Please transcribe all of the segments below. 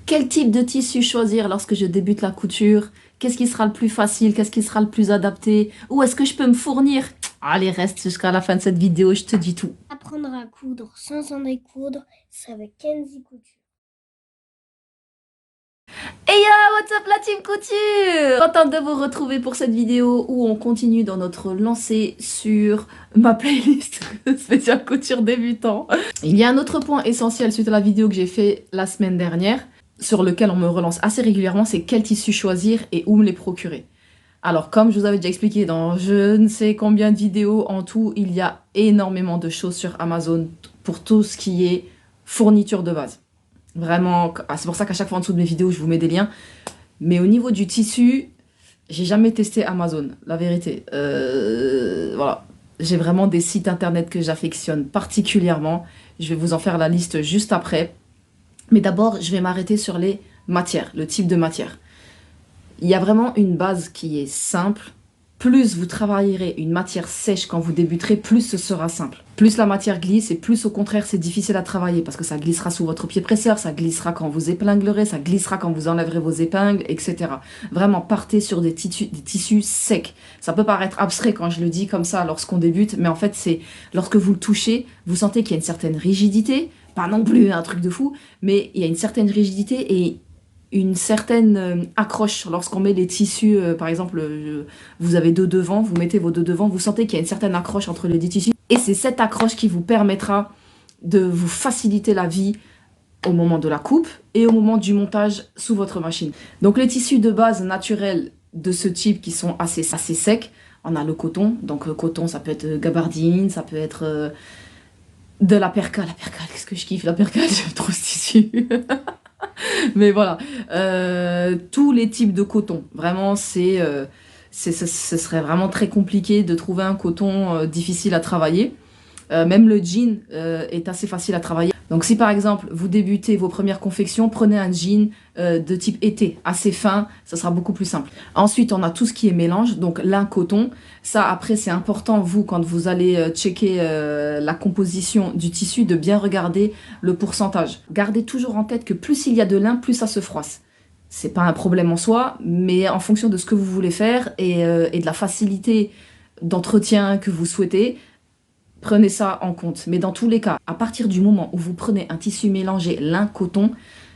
Quel type de tissu choisir lorsque je débute la couture? Qu'est-ce qui sera le plus facile? Qu'est-ce qui sera le plus adapté? Où est-ce que je peux me fournir? Allez, reste jusqu'à la fin de cette vidéo, je te dis tout. Apprendre à coudre sans en découdre, c'est avec Kenzie Couture. Hey yo, what's up la team couture? Contente de vous retrouver pour cette vidéo où on continue dans notre lancée sur ma playlist spéciale couture débutant. Il y a un autre point essentiel suite à la vidéo que j'ai fait la semaine dernière, sur lequel on me relance assez régulièrement, c'est quel tissu choisir et où me les procurer. Alors, comme je vous avais déjà expliqué dans je ne sais combien de vidéos en tout, il y a énormément de choses sur Amazon pour tout ce qui est fourniture de base. Vraiment, c'est pour ça qu'à chaque fois en dessous de mes vidéos, je vous mets des liens. Mais au niveau du tissu, j'ai jamais testé Amazon, la vérité. Voilà. J'ai vraiment des sites internet que j'affectionne particulièrement. Je vais vous en faire la liste juste après. Mais d'abord, je vais m'arrêter sur les matières, le type de matière. Il y a vraiment une base qui est simple. Plus vous travaillerez une matière sèche quand vous débuterez, plus ce sera simple. Plus la matière glisse et plus au contraire c'est difficile à travailler parce que ça glissera sous votre pied presseur, ça glissera quand vous épinglerez, ça glissera quand vous enlèverez vos épingles, etc. Vraiment partez sur des tissus secs. Ça peut paraître abstrait quand je le dis comme ça lorsqu'on débute, mais en fait c'est lorsque vous le touchez, vous sentez qu'il y a une certaine rigidité, pas non plus un truc de fou, mais il y a une certaine rigidité et une certaine accroche lorsqu'on met les tissus, par exemple, vous avez deux devants, vous mettez vos deux devants, vous sentez qu'il y a une certaine accroche entre les deux tissus. Et c'est cette accroche qui vous permettra de vous faciliter la vie au moment de la coupe et au moment du montage sous votre machine. Donc les tissus de base naturels de ce type qui sont assez secs, on a le coton. Donc le coton, ça peut être gabardine, ça peut être de la perca. La perca, qu'est-ce que je kiffe la perca, j'aime trop ce tissu. Mais voilà, tous les types de coton. Vraiment, ce serait vraiment très compliqué de trouver un coton difficile à travailler. Même le jean est assez facile à travailler. Donc si par exemple vous débutez vos premières confections, prenez un jean de type été, assez fin, ça sera beaucoup plus simple. Ensuite on a tout ce qui est mélange, donc lin, coton. Ça après c'est important vous quand vous allez checker la composition du tissu de bien regarder le pourcentage. Gardez toujours en tête que plus il y a de lin, plus ça se froisse. C'est pas un problème en soi, mais en fonction de ce que vous voulez faire et de la facilité d'entretien que vous souhaitez, prenez ça en compte. Mais dans tous les cas, à partir du moment où vous prenez un tissu mélangé lin-coton,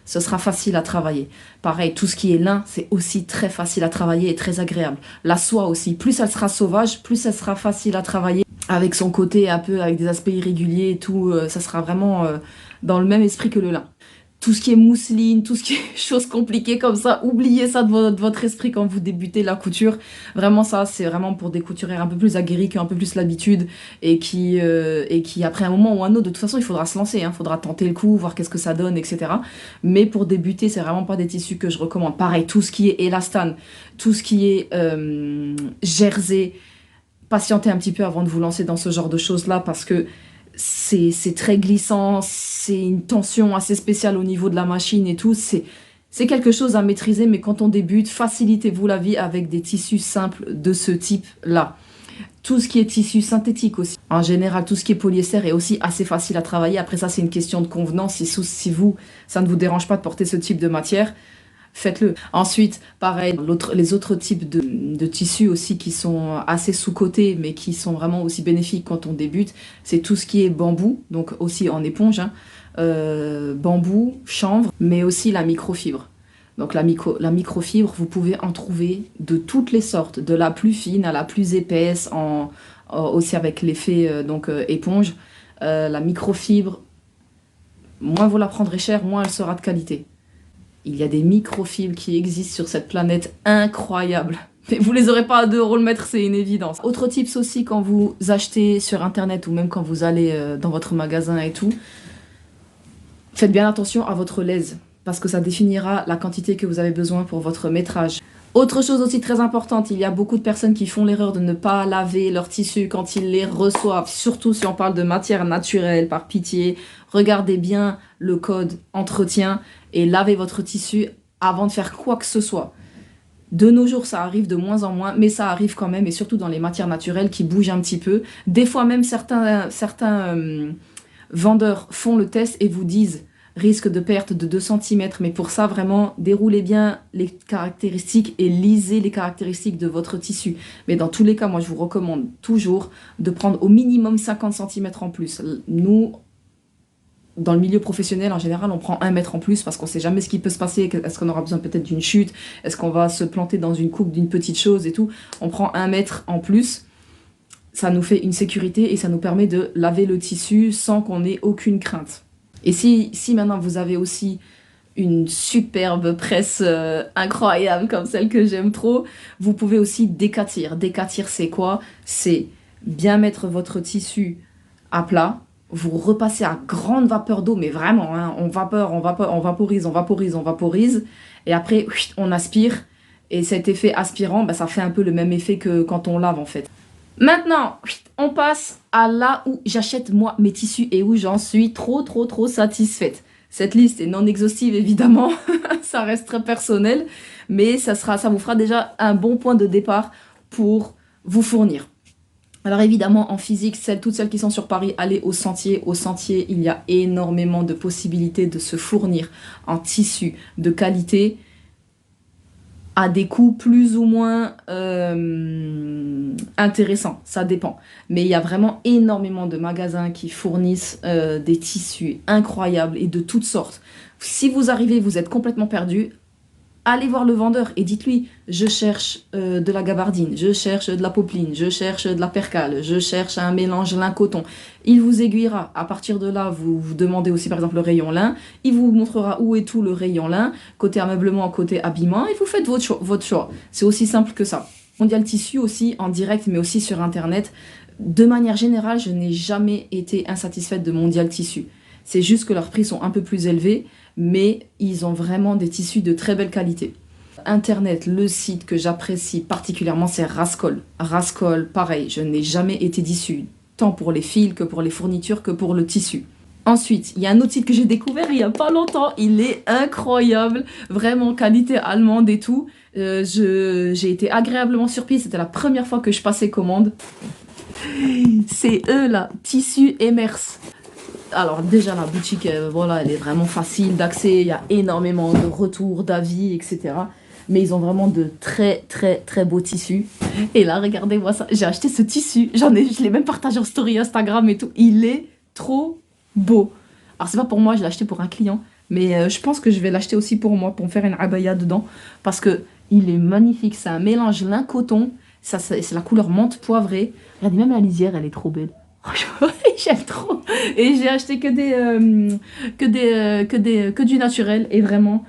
ce sera facile à travailler. Pareil, tout ce qui est lin, c'est aussi très facile à travailler et très agréable. La soie aussi, plus elle sera sauvage, plus elle sera facile à travailler. Avec son côté un peu, avec des aspects irréguliers et tout, ça sera vraiment dans le même esprit que le lin. Tout ce qui est mousseline, tout ce qui est choses compliquées comme ça, oubliez ça de votre esprit quand vous débutez la couture. Vraiment ça, c'est vraiment pour des couturières un peu plus aguerries, qui ont un peu plus l'habitude et qui après un moment ou un autre, de toute façon, il faudra se lancer, il faudra tenter le coup, voir qu'est-ce que ça donne, etc. Mais pour débuter, c'est vraiment pas des tissus que je recommande. Pareil, tout ce qui est élastane, tout ce qui est jersey, patientez un petit peu avant de vous lancer dans ce genre de choses-là parce que c'est très glissant, c'est une tension assez spéciale au niveau de la machine et tout. C'est quelque chose à maîtriser, mais quand on débute, facilitez-vous la vie avec des tissus simples de ce type-là. Tout ce qui est tissu synthétique aussi. En général, tout ce qui est polyester est aussi assez facile à travailler. Après ça, c'est une question de convenance. Si vous, ça ne vous dérange pas de porter ce type de matière, faites-le. Ensuite, pareil, les autres types de tissus aussi qui sont assez sous-cotés, mais qui sont vraiment aussi bénéfiques quand on débute, c'est tout ce qui est bambou, donc aussi en éponge, bambou, chanvre, mais aussi la microfibre. Donc la microfibre, vous pouvez en trouver de toutes les sortes, de la plus fine à la plus épaisse, aussi avec l'effet éponge. La microfibre, moins vous la prendrez cher, moins elle sera de qualité. Il y a des microfibres qui existent sur cette planète incroyables. Mais vous les aurez pas à 2 € le mètre, c'est une évidence. Autre tips aussi quand vous achetez sur internet ou même quand vous allez dans votre magasin et tout, faites bien attention à votre lèse parce que ça définira la quantité que vous avez besoin pour votre métrage. Autre chose aussi très importante, il y a beaucoup de personnes qui font l'erreur de ne pas laver leurs tissus quand ils les reçoivent, surtout si on parle de matière naturelle, par pitié. Regardez bien le code entretien et lavez votre tissu avant de faire quoi que ce soit. De nos jours, ça arrive de moins en moins, mais ça arrive quand même, et surtout dans les matières naturelles qui bougent un petit peu. Des fois même, certains vendeurs font le test et vous disent risque de perte de 2 cm. Mais pour ça, vraiment, déroulez bien les caractéristiques et lisez les caractéristiques de votre tissu. Mais dans tous les cas, moi, je vous recommande toujours de prendre au minimum 50 cm en plus. Nous, dans le milieu professionnel, en général, on prend 1 mètre en plus parce qu'on ne sait jamais ce qui peut se passer. Est-ce qu'on aura besoin peut-être d'une chute? Est-ce qu'on va se planter dans une coupe d'une petite chose et tout? On prend 1 mètre en plus. Ça nous fait une sécurité et ça nous permet de laver le tissu sans qu'on ait aucune crainte. Et si maintenant vous avez aussi une superbe presse incroyable comme celle que j'aime trop, vous pouvez aussi décatir. Décatir, c'est quoi? C'est bien mettre votre tissu à plat. Vous repassez à grande vapeur d'eau, mais vraiment, hein, on vaporise. Et après, on aspire. Et cet effet aspirant, bah, ça fait un peu le même effet que quand on lave en fait. Maintenant, on passe à là où j'achète moi mes tissus et où j'en suis trop satisfaite. Cette liste est non exhaustive évidemment, ça reste très personnel, mais ça vous fera déjà un bon point de départ pour vous fournir. Alors évidemment, en physique, toutes celles qui sont sur Paris, allez au Sentier. Au Sentier, il y a énormément de possibilités de se fournir en tissus de qualité à des coûts plus ou moins intéressants, ça dépend. Mais il y a vraiment énormément de magasins qui fournissent des tissus incroyables et de toutes sortes. Si vous arrivez, vous êtes complètement perdu, allez voir le vendeur et dites-lui « Je cherche de la gabardine, je cherche de la popeline, je cherche de la percale, je cherche un mélange lin-coton. » Il vous aiguillera. À partir de là, vous demandez aussi par exemple le rayon lin. Il vous montrera où est tout le rayon lin, côté ameublement, côté habillement, et vous faites votre choix. C'est aussi simple que ça. Mondial Tissu aussi, en direct, mais aussi sur Internet. De manière générale, je n'ai jamais été insatisfaite de Mondial Tissu. C'est juste que leurs prix sont un peu plus élevés, mais ils ont vraiment des tissus de très belle qualité. Internet, le site que j'apprécie particulièrement, c'est Rascol. Rascol, pareil, je n'ai jamais été déçue, tant pour les fils que pour les fournitures que pour le tissu. Ensuite, il y a un autre site que j'ai découvert il n'y a pas longtemps, il est incroyable, vraiment qualité allemande et tout. J'ai été agréablement surprise, c'était la première fois que je passais commande. C'est eux là, Tissu Emers. Alors déjà la boutique, voilà, elle est vraiment facile d'accès, il y a énormément de retours, d'avis, etc. Mais ils ont vraiment de très beaux tissus. Et là, regardez-moi ça, j'ai acheté ce tissu, je l'ai même partagé en story Instagram et tout. Il est trop beau. Alors c'est pas pour moi, je l'ai acheté pour un client, mais je pense que je vais l'acheter aussi pour moi, pour me faire une abaya dedans. Parce que il est magnifique, c'est un mélange lin-coton, c'est la couleur menthe poivrée. Regardez, même la lisière, elle est trop belle. J'aime trop. Et j'ai acheté que du naturel. Et vraiment,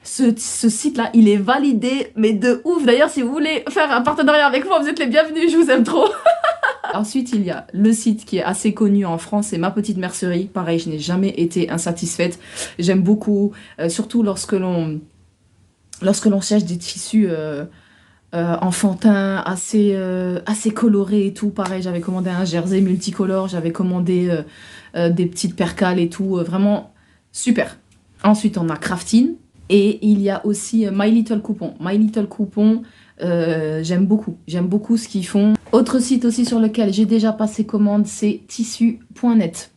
ce site-là, il est validé, mais de ouf. D'ailleurs, si vous voulez faire un partenariat avec moi, vous êtes les bienvenus, je vous aime trop. Ensuite, il y a le site qui est assez connu en France, c'est Ma Petite Mercerie. Pareil, je n'ai jamais été insatisfaite. J'aime beaucoup, surtout lorsque l'on cherche des tissus... enfantin, assez coloré et tout. Pareil, j'avais commandé un jersey multicolore, j'avais commandé des petites percales et tout. Vraiment super. Ensuite, on a Craftin. Et il y a aussi My Little Coupon. My Little Coupon, j'aime beaucoup. J'aime beaucoup ce qu'ils font. Autre site aussi sur lequel j'ai déjà passé commande, c'est tissu.net.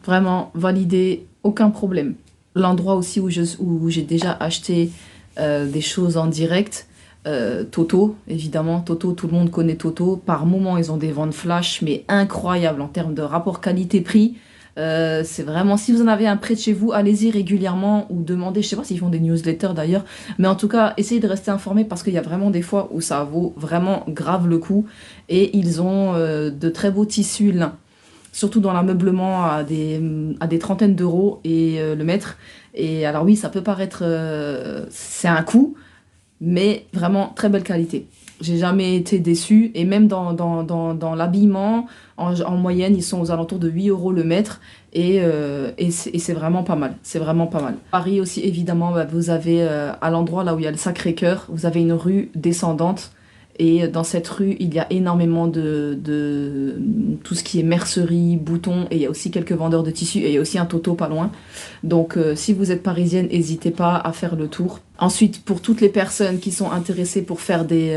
Vraiment validé, aucun problème. L'endroit aussi où j'ai déjà acheté des choses en direct, Toto, évidemment. Toto, tout le monde connaît Toto. Par moment, ils ont des ventes flash, mais incroyables en termes de rapport qualité-prix. C'est vraiment, si vous en avez un près de chez vous, allez-y régulièrement ou demandez, je sais pas s'ils font des newsletters d'ailleurs, mais en tout cas, essayez de rester informé parce qu'il y a vraiment des fois où ça vaut vraiment grave le coup et ils ont de très beaux tissus lin. Surtout dans l'ameublement à des trentaines d'euros et le mètre. Et alors oui, ça peut paraître... c'est un coût, mais vraiment très belle qualité. J'ai jamais été déçue. Et même dans l'habillement, en moyenne, ils sont aux alentours de 8 euros le mètre. Et c'est vraiment pas mal. C'est vraiment pas mal. Paris aussi, évidemment, vous avez à l'endroit là où il y a le Sacré-Cœur, vous avez une rue descendante. Et dans cette rue, il y a énormément de tout ce qui est mercerie, boutons, et il y a aussi quelques vendeurs de tissus, et il y a aussi un Toto pas loin. Donc si vous êtes parisienne, n'hésitez pas à faire le tour. Ensuite, pour toutes les personnes qui sont intéressées pour faire des